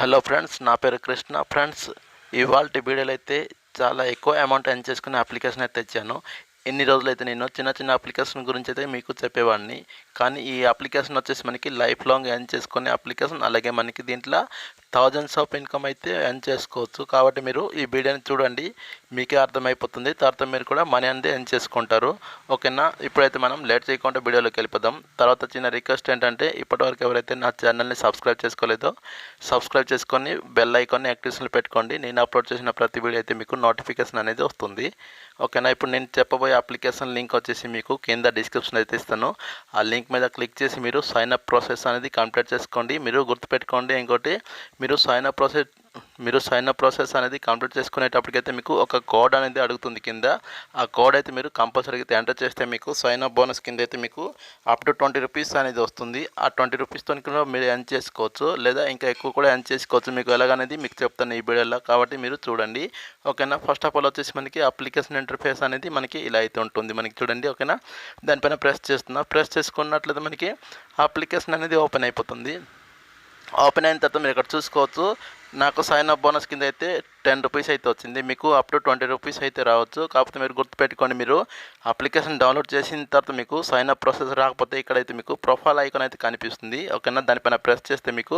Hello friends, నా పేరు Krishna. Friends, ఇవాల్టి వీడియోలో అయితే చాలా ఎక్కువ అమౌంట్ ఎర్న్ చేసుకునే అప్లికేషన్ అయితే తెచ్చాను. ఇన్ని రోజులైతే నేను చిన్న చిన్న అప్లికేషన్ గురించి అయితే మీకు చెప్పేవాడిని. కానీ ఈ అప్లికేషన్ వచ్చేసి మనకి లైఫ్ లాంగ్ ఎర్న్ చేసుకునే అప్లికేషన్. అలాగే మనకి దీంట్లో థౌజండ్స్ ఆఫ్ ఇన్కమ్ అయితే ఎర్న్ చేసుకోవచ్చు. కాబట్టి మీరు ఈ వీడియోని చూడండి, మీకే అర్థమైపోతుంది. తర్వాత మీరు కూడా మనీ అనేది ఎర్న్ చేసుకుంటారు. ఓకేనా? ఇప్పుడైతే మనం లేట్ చేయకుండా వీడియోలోకి వెళ్ళిపోదాం. తర్వాత చిన్న రిక్వెస్ట్ ఏంటంటే, ఇప్పటివరకు ఎవరైతే నా ఛానల్ని సబ్స్క్రైబ్ చేసుకోలేదో సబ్స్క్రైబ్ చేసుకొని బెల్ ఐకాన్ని యాక్టివేషన్లో పెట్టుకోండి. నేను అప్లోడ్ చేసిన ప్రతి వీడియో అయితే మీకు నోటిఫికేషన్ అనేది వస్తుంది. ఓకేనా? ఇప్పుడు నేను చెప్పబోయే అప్లికేషన్ లింక్ వచ్చేసి మీకు కింద డిస్క్రిప్షన్ అయితే ఇస్తాను. ఆ లింక్ మీద క్లిక్ చేసి మీరు సైన్ అప్ ప్రాసెస్ అనేది కంప్లీట్ చేసుకోండి. మీరు గుర్తుపెట్టుకోండి, ఇంకోటి మీరు సైన్ అప్ ప్రాసెస్ అనేది కంప్లీట్ చేసుకునేటప్పటికైతే మీకు ఒక కోడ్ అనేది అడుగుతుంది కింద. ఆ కోడ్ అయితే మీరు కంపల్సరీగా అయితే ఎంటర్ చేస్తే మీకు సైన్ అప్ బోనస్ కింద అయితే మీకు అప్ టు 20 రూపీస్ అనేది వస్తుంది. ఆ 20 రూపీస్తో కూడా మీరు ఎర్న్ చేసుకోవచ్చు, లేదా ఇంకా ఎక్కువ కూడా ఎర్న్ చేసుకోవచ్చు. మీకు ఎలాగనేది మీకు చెప్తాను ఈ వీడియోలో, కాబట్టి మీరు చూడండి. ఓకేనా? ఫస్ట్ ఆఫ్ ఆల్ వచ్చేసి మనకి అప్లికేషన్ ఇంటర్ఫేస్ అనేది మనకి ఇలా అయితే ఉంటుంది. మనకి చూడండి. ఓకేనా? దానిపైన ప్రెస్ చేసుకున్నట్లయితే మనకి అప్లికేషన్ అనేది ఓపెన్ అయిపోతుంది. ఓపెన్ అయిన తర్వాత మీరు ఇక్కడ చూసుకోవచ్చు, నాకు సైన్ అప్ బోనస్ కింద అయితే 10 రూపీస్ అయితే వచ్చింది. మీకు అప్ టు 20 రూపీస్ అయితే రావచ్చు. కాకపోతే మీరు గుర్తుపెట్టుకోండి, మీరు అప్లికేషన్ డౌన్లోడ్ చేసిన తర్వాత మీకు సైన్ అప్ ప్రాసెస్ రాకపోతే ఇక్కడైతే మీకు ప్రొఫైల్ ఐకాన్ అయితే కనిపిస్తుంది. ఓకేనా? దానిపైన ప్రెస్ చేస్తే మీకు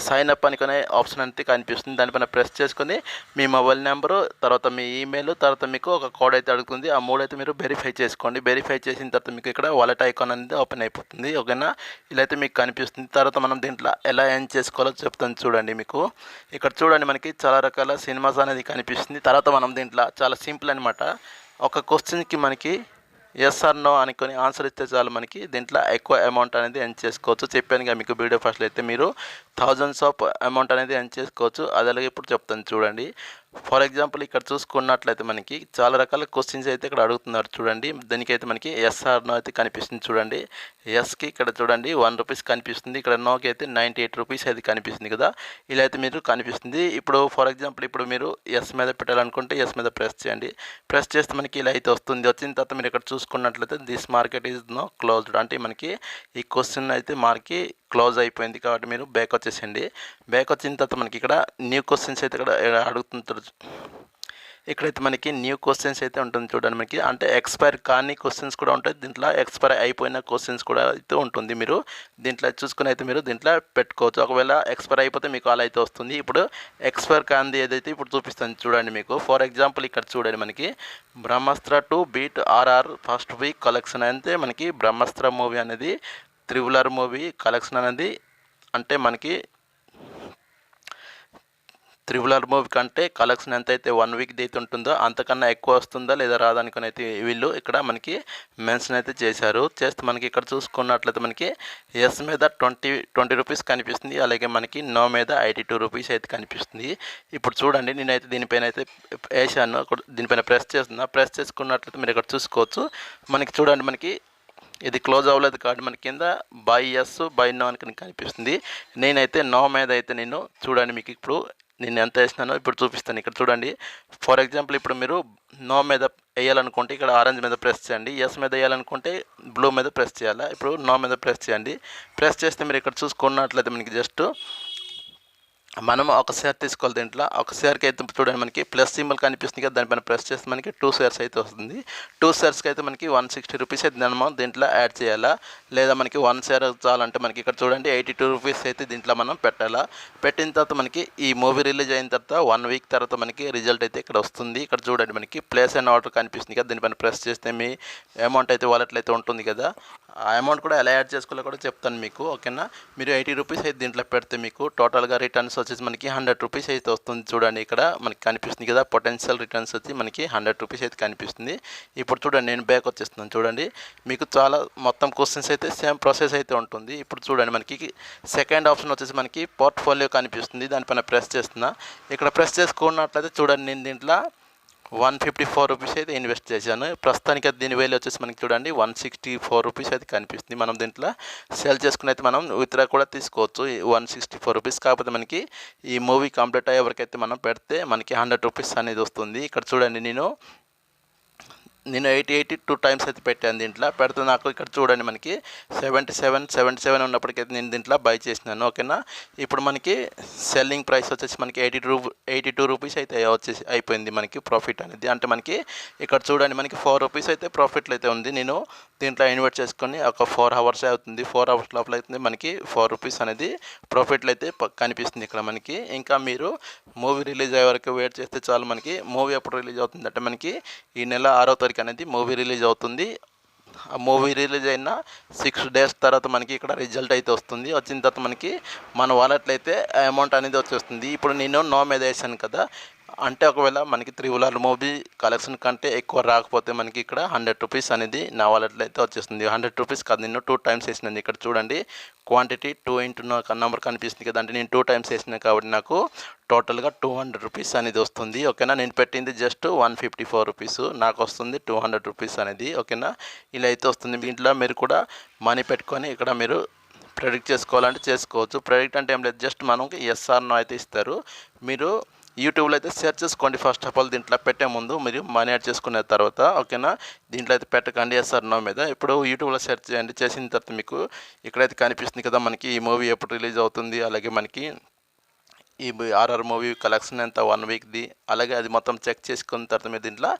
సైన్ అప్ అనుకునే ఆప్షన్ అయితే కనిపిస్తుంది. దానిపైన ప్రెస్ చేసుకొని మీ మొబైల్ నెంబరు, తర్వాత మీ ఈమెయిల్, తర్వాత మీకు ఒక కోడ్ అయితే అడుగుతుంది. ఆ మూడు అయితే మీరు వెరిఫై చేసుకోండి. వెరిఫై చేసిన తర్వాత మీకు ఇక్కడ వాలెట్ ఐకాన్ అనేది ఓపెన్ అయిపోతుంది. ఓకేనా? ఇలా అయితే మీకు కనిపిస్తుంది. తర్వాత మనం దీంట్లో ఎలా ఎర్న్ చేసుకోవాలో చెప్తాను చూడండి. మీకు ఇక్కడ చూడండి, మనకి చాలా రకాల సినిమాస్ అనేది కనిపిస్తుంది. తర్వాత మనం దీంట్లో చాలా సింపుల్ అనమాట. ఒక క్వశ్చన్కి మనకి ఎస్ ఆర్ నో అనుకొని ఆన్సర్ ఇస్తే చాలు, మనకి దీంట్లో ఎక్కువ అమౌంట్ అనేది ఎర్న్ చేసుకోవచ్చు. చెప్పాను మీకు వీడియో ఫస్ట్లో అయితే మీరు థౌజండ్స్ ఆఫ్ అమౌంట్ అనేది ఎర్న్ చేసుకోవచ్చు. అది అలాగే ఇప్పుడు చెప్తాను చూడండి. ఫర్ ఎగ్జాంపుల్ ఇక్కడ చూసుకున్నట్లయితే మనకి చాలా రకాల క్వశ్చన్స్ అయితే ఇక్కడ అడుగుతున్నారు చూడండి. దీనికైతే మనకి ఎస్ ఆర్ నో అయితే కనిపిస్తుంది చూడండి. ఎస్కి ఇక్కడ చూడండి 1 రూపీస్ కనిపిస్తుంది. ఇక్కడ నోకి అయితే 98 రూపీస్ అయితే కనిపిస్తుంది కదా. ఇలా అయితే మీరు కనిపిస్తుంది. ఇప్పుడు ఫర్ ఎగ్జాంపుల్ ఇప్పుడు మీరు ఎస్ మీద పెట్టాలనుకుంటే ఎస్ మీద ప్రెస్ చేయండి. ప్రెస్ చేస్తే మనకి ఇలా అయితే వస్తుంది. వచ్చిన తర్వాత మీరు ఇక్కడ చూసుకున్నట్లయితే this market is no closed, అంటే మనకి ఈ క్వశ్చన్ అయితే మనకి క్లోజ్ అయిపోయింది. కాబట్టి మీరు బ్యాక్ వచ్చేసండి. బ్యాక్ వచ్చిన తర్వాత మనకి ఇక్కడ న్యూ క్వశ్చన్స్ అయితే ఇక్కడ అడుగుతుంటారు. ఇక్కడైతే మనకి న్యూ క్వశ్చన్స్ అయితే ఉంటుంది చూడండి. మనకి అంటే ఎక్స్పైర్ కానీ క్వశ్చన్స్ కూడా ఉంటాయి, దీంట్లో ఎక్స్పైర్ అయిపోయిన క్వశ్చన్స్ కూడా అయితే ఉంటుంది. మీరు దీంట్లో చూసుకుని అయితే మీరు దీంట్లో పెట్టుకోవచ్చు. ఒకవేళ ఎక్స్పైర్ అయిపోతే మీకు అలా అయితే వస్తుంది. ఇప్పుడు ఎక్స్పైర్ కాంది ఏదైతే ఇప్పుడు చూపిస్తాను చూడండి మీకు. ఫర్ ఎగ్జాంపుల్ ఇక్కడ చూడండి, మనకి Brahmastra 2 beat R R first week collection అంటే మనకి బ్రహ్మాస్త్ర మూవీ అనేది త్రిబుల్ మూవీ కలెక్షన్ అనేది అంటే మనకి త్రిబుల్ మూవీ కంటే కలెక్షన్ ఎంతైతే 1 వీక్ అయితే ఉంటుందో అంతకన్నా ఎక్కువ వస్తుందా లేదా రాదనుకుని అయితే వీళ్ళు ఇక్కడ మనకి మెన్షన్ అయితే చేశారు. చేస్తే మనకి ఇక్కడ చూసుకున్నట్లయితే మనకి ఎస్ మీద 20 రూపీస్ కనిపిస్తుంది. అలాగే మనకి నో మీద 82 రూపీస్ అయితే కనిపిస్తుంది. ఇప్పుడు చూడండి, నేనైతే దీనిపైన అయితే వేసాను. దీనిపైన ప్రెస్ చేసుకున్నట్లయితే మీరు ఇక్కడ చూసుకోవచ్చు. మనకి చూడండి, మనకి ఇది క్లోజ్ అవ్వలేదు కాబట్టి మన కింద బై ఎస్ బై నో అని కనిపిస్తుంది. నేనైతే నో మీద అయితే నేను చూడండి, మీకు ఇప్పుడు నేను ఎంత వేసినానో ఇప్పుడు చూపిస్తాను. ఇక్కడ చూడండి. ఫర్ ఎగ్జాంపుల్ ఇప్పుడు మీరు నో మీద వేయాలనుకుంటే ఇక్కడ ఆరెంజ్ మీద ప్రెస్ చేయండి. ఎస్ మీద వేయాలనుకుంటే బ్లూ మీద ప్రెస్ చేయాలి. ఇప్పుడు నో మీద ప్రెస్ చేయండి. ప్రెస్ చేస్తే మీరు ఇక్కడ చూసుకున్నట్లయితే మనకి జస్ట్ మనం ఒక షేర్ తీసుకోవాలి. దీంట్లో ఒక షేర్కి అయితే చూడండి, మనకి ప్లస్ సింబల్ కనిపిస్తుంది కదా, దానిపైన ప్రెస్ చేస్తే మనకి 2 షేర్స్ అయితే వస్తుంది. 2 షేర్స్కి అయితే మనకి 160 రూపీస్ అయితే మనం దీంట్లో యాడ్ చేయాలా, లేదా మనకి 1 షేర్ చాలంటే మనకి ఇక్కడ చూడండి 82 రూపీస్ అయితే దీంట్లో మనం పెట్టాలా. పెట్టిన తర్వాత మనకి ఈ మూవీ రిలీజ్ అయిన తర్వాత 1 వీక్ తర్వాత మనకి రిజల్ట్ అయితే ఇక్కడ వస్తుంది. ఇక్కడ చూడండి, మనకి ప్లేస్ అండ్ ఆర్డర్ కనిపిస్తుంది కదా, దీనిపైన ప్రెస్ చేస్తే మీ అమౌంట్ అయితే వాలెట్లో అయితే ఉంటుంది కదా. ఆ అమౌంట్ కూడా ఎలా యాడ్ చేసుకోవాలో కూడా చెప్తాను మీకు. ఓకేనా? మీరు 80 రూపీస్ అయితే దీంట్లో పెడితే మీకు టోటల్గా రిటర్న్స్ వచ్చేసి మనకి 100 రూపీస్ అయితే వస్తుంది. చూడండి, ఇక్కడ మనకి కనిపిస్తుంది కదా, పొటెన్షియల్ రిటర్న్స్ వచ్చి మనకి 100 రూపీస్ అయితే కనిపిస్తుంది. ఇప్పుడు చూడండి, నేను బ్యాక్ వచ్చేస్తున్నాను చూడండి. మీకు చాలా మొత్తం క్వశ్చన్స్ అయితే సేమ్ ప్రాసెస్ అయితే ఉంటుంది. ఇప్పుడు చూడండి, మనకి సెకండ్ ఆప్షన్ వచ్చేసి మనకి పోర్ట్ఫోలియో కనిపిస్తుంది. దానిపైన ప్రెస్ చేస్తున్నా. ఇక్కడ ప్రెస్ చేసుకున్నట్లయితే చూడండి, నేను దీంట్లో 154 రూపీస్ అయితే ఇన్వెస్ట్ చేశాను. ప్రస్తుతానికి అది దీని వేలు వచ్చేసి మనకి చూడండి 164 రూపీస్ అయితే కనిపిస్తుంది. మనం దీంట్లో సేల్ చేసుకుని అయితే మనం విత్డ్రా కూడా తీసుకోవచ్చు 164 రూపీస్. కాకపోతే మనకి ఈ మూవీ కంప్లీట్ అయ్యే వరకైతే మనం పెడితే మనకి 100 రూపీస్ అనేది వస్తుంది. ఇక్కడ చూడండి, నేను నేను 80 2 టైమ్స్ అయితే పెట్టాను దీంట్లో పెడితే నాకు ఇక్కడ చూడండి మనకి 77 ఉన్నప్పటికైతే నేను దీంట్లో బై చేసినాను ఓకేనా. ఇప్పుడు మనకి సెల్లింగ్ ప్రైస్ వచ్చేసి మనకి 82 రూపీస్ అయితే అయిపోయింది మనకి ప్రాఫిట్ అనేది. అంటే మనకి ఇక్కడ చూడండి మనకి 4 రూపీస్ అయితే ప్రాఫిట్లో అయితే ఉంది. నేను దీంట్లో ఇన్వెస్ట్ చేసుకొని ఒక 4 అవర్స్ అవుతుంది. 4 అవర్స్ లోపల అయితే మనకి 4 రూపీస్ అనేది ప్రాఫిట్లో అయితే కనిపిస్తుంది ఇక్కడ మనకి. ఇంకా మీరు మూవీ రిలీజ్ అయ్యే వరకు వెయిట్ చేస్తే చాలు. మనకి మూవీ ఎప్పుడు రిలీజ్ అవుతుంది అంటే మనకి ఈ నెల 6వ తారీఖు అనేది మూవీ రిలీజ్ అవుతుంది. ఆ మూవీ రిలీజ్ అయిన 6 డేస్ తర్వాత మనకి ఇక్కడ రిజల్ట్ అయితే వస్తుంది. వచ్చిన తర్వాత మనకి మన వాలెట్లో అయితే అమౌంట్ అనేది వచ్చేస్తుంది. ఇప్పుడు నేను నో మీద వేసాను కదా, అంటే ఒకవేళ మనకి త్రిబుల్ మూవీ కలెక్షన్ కంటే ఎక్కువ రాకపోతే మనకి ఇక్కడ 100 రూపీస్ అనేది నా వాలెట్లో అయితే వచ్చేస్తుంది. 100 రూపీస్ కాదు, నేను 2 టైమ్స్ వేసినాను. ఇక్కడ చూడండి క్వాంటిటీ 2 ఇంటూ నెంబర్ కనిపిస్తుంది కదా, అంటే నేను 2 టైమ్స్ వేసినాను కాబట్టి నాకు టోటల్గా 200 రూపీస్ అనేది వస్తుంది ఓకేనా. నేను పెట్టింది జస్ట్ 154 రూపీస్, నాకు వస్తుంది 200 రూపీస్ అనేది ఓకేనా. ఇలా అయితే వస్తుంది. దీంట్లో మీరు కూడా మనీ పెట్టుకొని ఇక్కడ మీరు ప్రెడిక్ట్ చేసుకోవాలంటే చేసుకోవచ్చు. ప్రెడిక్ట్ అంటే ఏం లేదు, జస్ట్ మనకి ఎస్ఆర్ నో అయితే ఇస్తారు. మీరు యూట్యూబ్లో అయితే సెర్చ్ చేసుకోండి. ఫస్ట్ ఆఫ్ ఆల్ దీంట్లో పెట్టే ముందు మీరు మనీ యాడ్ చేసుకున్న తర్వాత ఓకేనా. దీంట్లో అయితే పెట్టకండి ఎస్ఆర్ నో మీద. ఇప్పుడు యూట్యూబ్లో సెర్చ్ చేయండి. చేసిన తర్వాత మీకు ఇక్కడైతే కనిపిస్తుంది కదా మనకి ఈ మూవీ ఎప్పుడు రిలీజ్ అవుతుంది, అలాగే మనకి ఈ ఆర్ఆర్ మూవీ కలెక్షన్ ఎంత 1 వీక్ది, అలాగే అది మొత్తం చెక్ చేసుకున్న తర్వాత మీరు దీంట్లో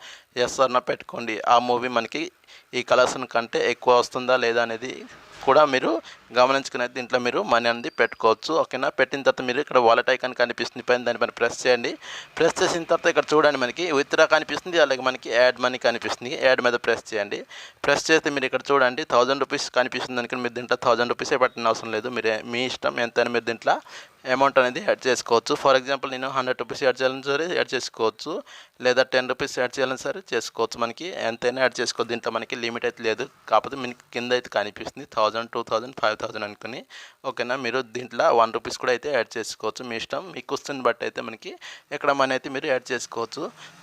ఎస్ఆర్ నో పెట్టుకోండి. ఆ మూవీ మనకి ఈ కలెక్షన్ కంటే ఎక్కువ వస్తుందా లేదా అనేది కూడా మీరు గమనించుకునే దీంట్లో మీరు మనీ అనేది పెట్టుకోవచ్చు ఓకేనా. పెట్టిన తర్వాత మీరు ఇక్కడ వాలెట్ ఐకాన్ కనిపిస్తుంది పైన, దానిపైన ప్రెస్ చేయండి. ప్రెస్ చేసిన తర్వాత ఇక్కడ చూడండి మనకి విత్డ్రా కనిపిస్తుంది, అలాగే మనకి యాడ్ మనీ కనిపిస్తుంది. యాడ్ మీద ప్రెస్ చేయండి. ప్రెస్ చేస్తే మీరు ఇక్కడ చూడండి 1000 రూపీస్ కనిపిస్తుంది అనుకుని మీరు దీంట్లో 1000 రూపీసే పెట్టిన అవసరం లేదు. మీ ఇష్టం ఎంతైనా మీరు దీంట్లో అమౌంట్ అనేది యాడ్ చేసుకోవచ్చు. ఫర్ ఎగ్జాంపుల్ నేను 100 రూపీస్ యాడ్ చేయాలని సరే యాడ్ చేసుకోవచ్చు, లేదా 10 రూపీస్ యాడ్ చేయాలని సరే చేసుకోవచ్చు. మనకి ఎంతైనా యాడ్ చేసుకోవచ్చు. దీంట్లో మనకి లిమిట్ అయితే లేదు. కాకపోతే మీకు కింద అయితే కనిపిస్తుంది 1000 2000 5000 అనుకుని ఓకేనా. మీరు దీంట్లో 1 రూపీస్ కూడా అయితే యాడ్ చేసుకోవచ్చు. మీ ఇష్టం, మీ కుస్తుని బట్టి అయితే మనకి ఎక్కడ మనీ అయితే మీరు యాడ్ చేసుకోవచ్చు.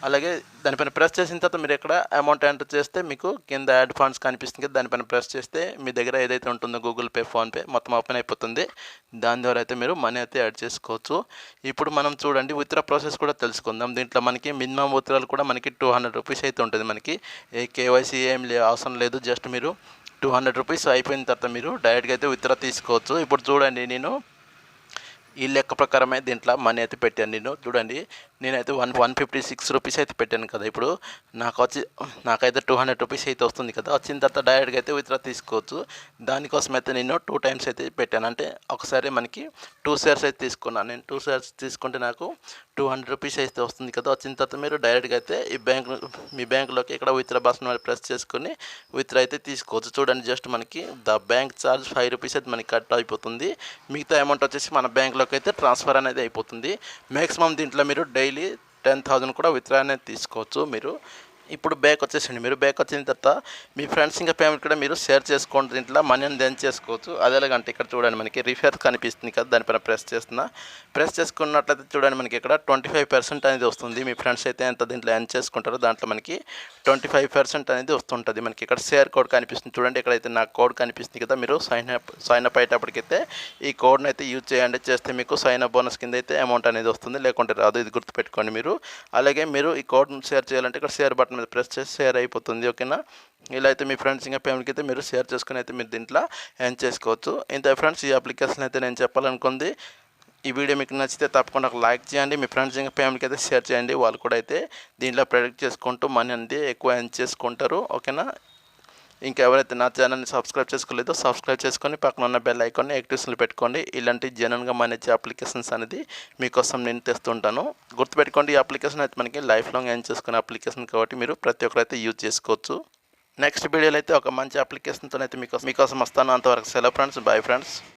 అలాగే దానిపైన ప్రెస్ చేసిన తర్వాత మీరు ఎక్కడ అమౌంట్ ఎంటర్ చేస్తే మీకు కింద యాడ్ ఫండ్స్ కనిపిస్తుంది కదా, దానిపైన ప్రెస్ చేస్తే మీ దగ్గర ఏదైతే ఉంటుందో గూగుల్ పే, ఫోన్పే మొత్తం ఓపెన్ అయిపోతుంది. దాని ద్వారా అయితే మీరు మనీ అయితే యాడ్ చేసుకోవచ్చు. ఇప్పుడు మనం చూడండి విత్డ్రా ప్రాసెస్ కూడా తెలుసుకుందాం. దీంట్లో మనకి మినిమం విత్డ్రాలు కూడా మనకి 200 రూపీస్ అయితే ఉంటుంది. మనకి ఏ కేవైసీ ఏం అవసరం లేదు. జస్ట్ మీరు 200 రూపీస్ అయిపోయిన తర్వాత మీరు డైరెక్ట్గా అయితే విత్డ్రా తీసుకోవచ్చు. ఇప్పుడు చూడండి నేను ఈ లెక్క ప్రకారమే దీంట్లో మనీ అయితే పెట్టాను. నేను చూడండి నేనైతే 156 రూపీస్ అయితే పెట్టాను కదా. ఇప్పుడు నాకైతే 200 రూపీస్ అయితే వస్తుంది కదా. వచ్చిన తర్వాత డైరెక్ట్గా అయితే విత్డ్రా తీసుకోవచ్చు. దానికోసం అయితే నేను 2 టైమ్స్ అయితే పెట్టాను. అంటే ఒకసారి మనకి 2 షేర్స్ అయితే తీసుకున్నాను. నేను 2 షేర్స్ తీసుకుంటే నాకు 200 రూపీస్ అయితే వస్తుంది కదా. వచ్చిన తర్వాత మీరు డైరెక్ట్గా అయితే మీ బ్యాంకులోకి ఇక్కడ విత్డ్రా బటన్ ప్రెస్ చేసుకొని విత్డ్రా అయితే తీసుకోవచ్చు. చూడండి జస్ట్ మనకి ద బ్యాంక్ ఛార్జ్ 5 రూపీస్ అయితే మనకి కట్ అయిపోతుంది. మిగతా అమౌంట్ వచ్చేసి మన బ్యాంకులోకి అయితే ట్రాన్స్ఫర్ అనేది అయిపోతుంది. మ్యాక్సిమం దీంట్లో మీరు డైలీ 10,000 కూడా విత్డ్రా అనేది తీసుకోవచ్చు. మీరు ఇప్పుడు బ్యాక్ వచ్చేసండి. మీరు బ్యాక్ వచ్చిన తర్వాత మీ ఫ్రెండ్స్ ఇంకా ఫ్యామిలీ కూడా మీరు షేర్ చేసుకోండి. దీంట్లో మనీ అని చేసుకోవచ్చు. అదేలాగంటే ఇక్కడ చూడండి మనకి రిఫర్ కనిపిస్తుంది కదా, దానిపైన ప్రెస్ చేసుకున్నట్లయితే చూడండి మనకి ఇక్కడ 25% అనేది వస్తుంది. మీ ఫ్రెండ్స్ అయితే ఎంత దీంట్లో ఎర్న్ చేసుకుంటారో దాంట్లో మనకి 25% అనేది వస్తుంటుంది. మనకి ఇక్కడ షేర్ కోడ్ కనిపిస్తుంది చూడండి. ఇక్కడైతే నాకు కోడ్ కనిపిస్తుంది కదా, మీరు సైన్ అప్ అయ్యేటప్పటికైతే ఈ కోడ్ని అయితే యూజ్ చేయండి. చేస్తే మీకు సైన్ అప్ బోనస్ కింద అయితే అమౌంట్ అనేది వస్తుంది, లేకుంటే రాదు. ఇది గుర్తుపెట్టుకోండి మీరు. అలాగే మీరు ఈ కోడ్ని షేర్ చేయాలంటే ఇక్కడ షేర్ బటన్ మీద ప్రెస్ చేసి షేర్ అయిపోతుంది ఓకేనా. ఇలా అయితే మీ ఫ్రెండ్స్ ఇంకా ఫ్యామిలీకి అయితే మీరు షేర్ చేసుకుని అయితే మీరు దీంట్లో ఎర్న్ చేసుకోవచ్చు. ఇంత ఫ్రెండ్స్ ఈ అప్లికేషన్ అయితే నేను చెప్పాలనుకుంది. ఈ వీడియో మీకు నచ్చితే తప్పకుండా ఒక లైక్ చేయండి. మీ ఫ్రెండ్స్ ఇంకా ఫ్యామిలీకి అయితే షేర్ చేయండి. వాళ్ళు కూడా అయితే దీంట్లో ప్రెడిక్ట్ చేసుకుంటూ మనీ అనేది ఎక్కువ ఎర్న్ చేసుకుంటారు ఓకేనా. ఇంకా ఎవరైతే నా ఛానల్ని సబ్స్క్రైబ్ చేసుకోలేదో సబ్స్క్రైబ్ చేసుకొని పక్కన ఉన్న బెల్ ఐకాన్ని యాక్టివ్స్లో పెట్టుకోండి. ఇలాంటి జెన్యూన్గా మేనేజ్ అప్లికేషన్స్ అనేది మీకోసం నేను తెస్తుంటాను. గుర్తుపెట్టుకోండి, ఈ అప్లికేషన్ అయితే మనకి లైఫ్ లాంగ్ ఎర్న్ చేసుకునే అప్లికేషన్ కాబట్టి మీరు ప్రతి ఒక్కరైతే యూజ్ చేసుకోవచ్చు. నెక్స్ట్ వీడియోలో అయితే ఒక మంచి అప్లికేషన్తో అయితే మీకోసం వస్తాను. అంతవరకు సెలవు ఫ్రెండ్స్, బాయ్ ఫ్రెండ్స్.